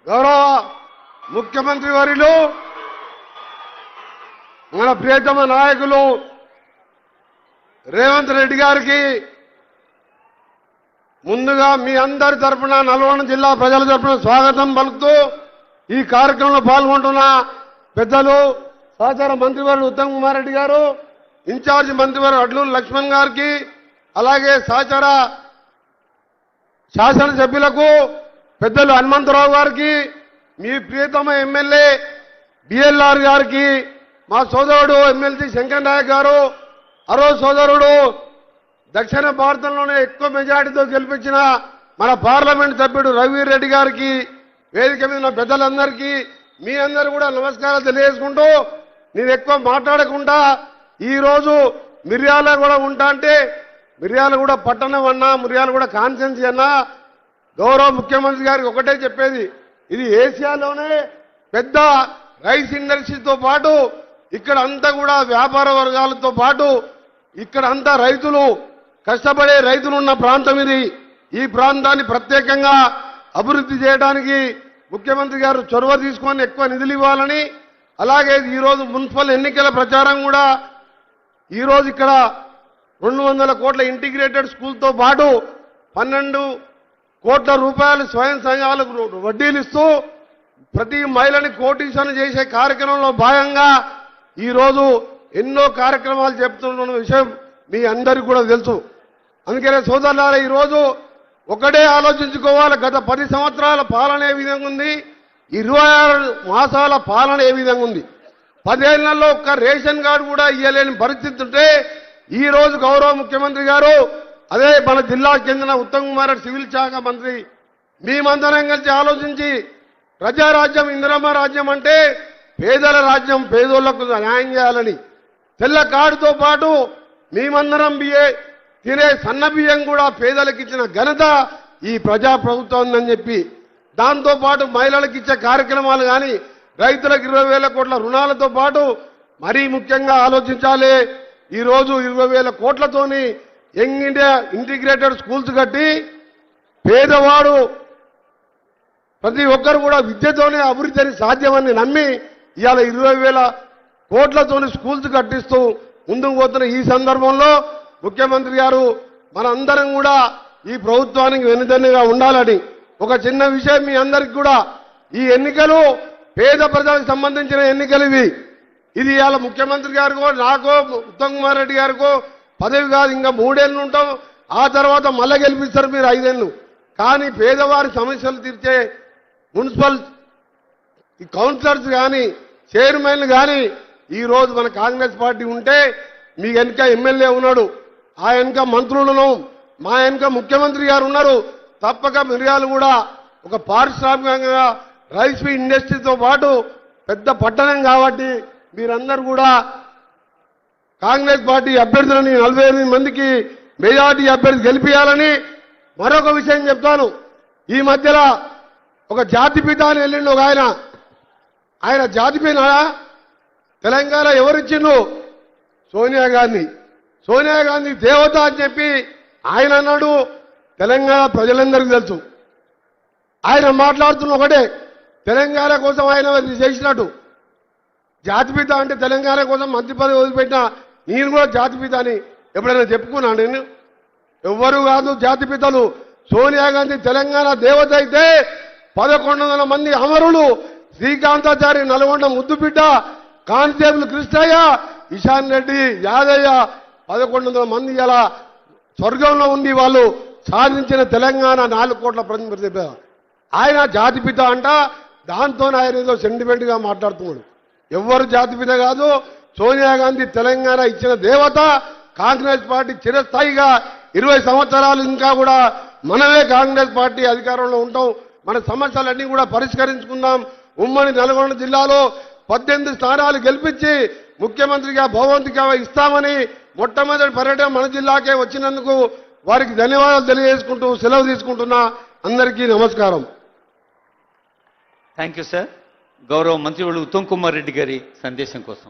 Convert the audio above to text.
గౌరవ ముఖ్యమంత్రి వర్యులు మన ప్రియతమ నాయకులు రేవంత్ రెడ్డి గారికి ముందుగా మీ అందరి తరపున నల్గొండ జిల్లా ప్రజల తరపున స్వాగతం పలుకుతూ ఈ కార్యక్రమంలో పాల్గొంటున్న పెద్దలు సహచార మంత్రివర్యులు ఉత్తమ్ కుమార్ రెడ్డి గారు, ఇన్ఛార్జ్ మంత్రివర్యులు అడ్లూరి లక్ష్మణ్ గారికి, అలాగే సహచార శాసనసభ్యులకు పెద్దలు హనుమంతరావు గారికి, మీ ప్రియతమ ఎమ్మెల్యే బిఎల్ఆర్ గారికి, మా సోదరుడు ఎమ్మెల్సీ శంకర్ నాయక్ గారు, అరో సోదరుడు దక్షిణ భారతంలోనే ఎక్కువ మెజార్టీతో గెలిపించిన మన పార్లమెంట్ సభ్యుడు రఘువీర్ రెడ్డి గారికి, వేదిక మీద ఉన్న పెద్దలందరికీ మీ అందరూ కూడా నమస్కారాలు తెలియజేసుకుంటూ, నేను ఎక్కువ మాట్లాడకుండా ఈరోజు మిర్యాల కూడా ఉంటా అంటే మిర్యాల కూడా పట్టణం అన్నా, మిర్యాల కూడా కాన్స్టిట్యున్సీ అన్నా, గౌరవ ముఖ్యమంత్రి గారికి ఒకటే చెప్పేది, ఇది ఏషియాలోనే పెద్ద రైస్ ఇండస్ట్రీతో పాటు ఇక్కడ అంతా కూడా వ్యాపార వర్గాలతో పాటు ఇక్కడ అంతా రైతులు కష్టపడే రైతులు ఉన్న ప్రాంతం ఇది. ఈ ప్రాంతాన్ని ప్రత్యేకంగా అభివృద్ధి చేయడానికి ముఖ్యమంత్రి గారు చొరవ తీసుకొని ఎక్కువ నిధులు ఇవ్వాలని, అలాగే ఈరోజు మున్సిపల్ ఎన్నికల ప్రచారం కూడా ఈరోజు ఇక్కడ 200 కోట్ల ఇంటిగ్రేటెడ్ స్కూల్తో పాటు 12 కోట్ల రూపాయలు స్వయం సంఘాలకు వడ్డీలు ఇస్తూ ప్రతి మహిళని కోటీశ్వరం చేసే కార్యక్రమంలో భాగంగా ఈరోజు ఎన్నో కార్యక్రమాలు చెప్తున్న విషయం మీ అందరికీ కూడా తెలుసు. అందుకనే సోదరులారా, ఈరోజు ఒకటే ఆలోచించుకోవాలి, గత 10 సంవత్సరాల పాలన ఏ విధంగా ఉంది, 26 మాసాల పాలన ఏ విధంగా ఉంది. 10 ఏళ్లలో ఒక్క రేషన్ కార్డు కూడా ఇవ్వలేని పరిస్థితి ఉంటే ఈ రోజు గౌరవ ముఖ్యమంత్రి గారు, అదే మన జిల్లాకు చెందిన ఉత్తమ్ కుమార్ రెడ్డి సివిల్ శాఖ మంత్రి, మేమందరం కలిసి ఆలోచించి ప్రజారాజ్యం ఇందిరమ్మ రాజ్యం అంటే పేదల రాజ్యం, పేదోళ్లకు న్యాయం చేయాలని తెల్ల కార్డుతో పాటు మేమందరం తినే సన్న బియ్యం కూడా పేదలకు ఇచ్చిన ఘనత ఈ ప్రజా ప్రభుత్వం ఉందని చెప్పి, దాంతోపాటు మహిళలకు ఇచ్చే కార్యక్రమాలు కానీ రైతులకు 20,000 కోట్ల రుణాలతో పాటు మరీ ముఖ్యంగా ఆలోచించాలి. ఈరోజు 20,000 కోట్లతోని యంగ్ ఇండియా ఇంటిగ్రేటెడ్ స్కూల్స్ కట్టి పేదవాడు ప్రతి ఒక్కరు కూడా విద్యతోనే అభివృద్ధి సాధ్యమని నమ్మి ఇవాళ 20,000 కోట్లతోని స్కూల్స్ కట్టిస్తూ ముందుకు పోతున్న ఈ సందర్భంలో ముఖ్యమంత్రి గారు మనందరం కూడా ఈ ప్రభుత్వానికి వెనుదన్నుగా ఉండాలని ఒక చిన్న విషయం మీ అందరికీ కూడా, ఈ ఎన్నికలు పేద ప్రజలకు సంబంధించిన ఎన్నికలు ఇది ఇవాళ ముఖ్యమంత్రి గారికో నాకో ఉత్తమ్ కుమార్ రెడ్డి గారికో పదవి కాదు, ఇంకా 3 ఏళ్ళు ఉంటాం, ఆ తర్వాత మళ్ళా గెలిపిస్తారు మీరు 5 ఏళ్ళు. కానీ పేదవారి సమస్యలు తీర్చే మున్సిపల్ కౌన్సిలర్స్ కానీ చైర్మన్లు కానీ ఈరోజు మన కాంగ్రెస్ పార్టీ ఉంటే మీ వెనుక ఎమ్మెల్యే ఉన్నాడు, ఆ వెనుక మంత్రులను, మా వెనుక ముఖ్యమంత్రి గారు ఉన్నారు. తప్పక మిర్యాలు కూడా ఒక పారిశ్రామికంగా రైస్ ఇండస్ట్రీతో పాటు పెద్ద పట్టణం కాబట్టి మీరందరూ కూడా కాంగ్రెస్ పార్టీ అభ్యర్థులని 48 మందికి మెజార్టీ అభ్యర్థి గెలిపించాలని. మరొక విషయం చెప్తాను, ఈ మధ్యలో ఒక జాతిపిత అని వెళ్ళిండు ఒక ఆయన జాతిపిత తెలంగాణ ఎవరిచ్చిండు? సోనియా గాంధీ. సోనియా గాంధీ దేవత అని చెప్పి ఆయన అన్నాడు. తెలంగాణ ప్రజలందరికీ తెలుసు. ఆయన మాట్లాడుతున్న ఒకటే, తెలంగాణ కోసం ఆయన చేసినట్టు. జాతిపిత అంటే తెలంగాణ కోసం మంత్రి పదవి వదిలిపెట్టిన నేను కూడా జాతిపిత అని ఎప్పుడైనా చెప్పుకున్నాను నేను? ఎవ్వరు కాదు జాతిపితలు. సోనియా గాంధీ తెలంగాణ దేవత అయితే 1100 మంది అమరులు, శ్రీకాంతాచారి నల్గొండ ముద్దుబిడ్డ, కానిస్టేబుల్ కృష్ణయ్య, ఇషాన్ రెడ్డి, యాదయ్య 1100 మంది ఇలా స్వర్గంలో ఉండి వాళ్ళు సాధించిన తెలంగాణ 4 కోట్ల ప్రజలు. ఆయన జాతిపిత అంట, దాంతో ఆయన ఏదో సెంటిమెంట్గా మాట్లాడుతున్నాడు. ఎవ్వరు జాతిపిత కాదు. సోనియా గాంధీ తెలంగాణ ఇచ్చిన దేవత. కాంగ్రెస్ పార్టీ చిరస్థాయిగా 20 సంవత్సరాలు ఇంకా కూడా మనమే కాంగ్రెస్ పార్టీ అధికారంలో ఉంటాం. మన సమస్యలన్నీ కూడా పరిష్కరించుకుందాం. ఉమ్మడి నల్గొండ జిల్లాలో 18 స్థానాలు గెలిపించి ముఖ్యమంత్రిగా భగవంతుగా ఇస్తామని మొట్టమొదటి పర్యటన మన జిల్లాకే వచ్చినందుకు వారికి ధన్యవాదాలు తెలియజేసుకుంటూ సెలవు తీసుకుంటున్నా. అందరికీ నమస్కారం. Thank you sir. గౌరవ మంత్రివర్యులు ఉత్తమ్ కుమార్ రెడ్డి గారి సందేశం కోసం.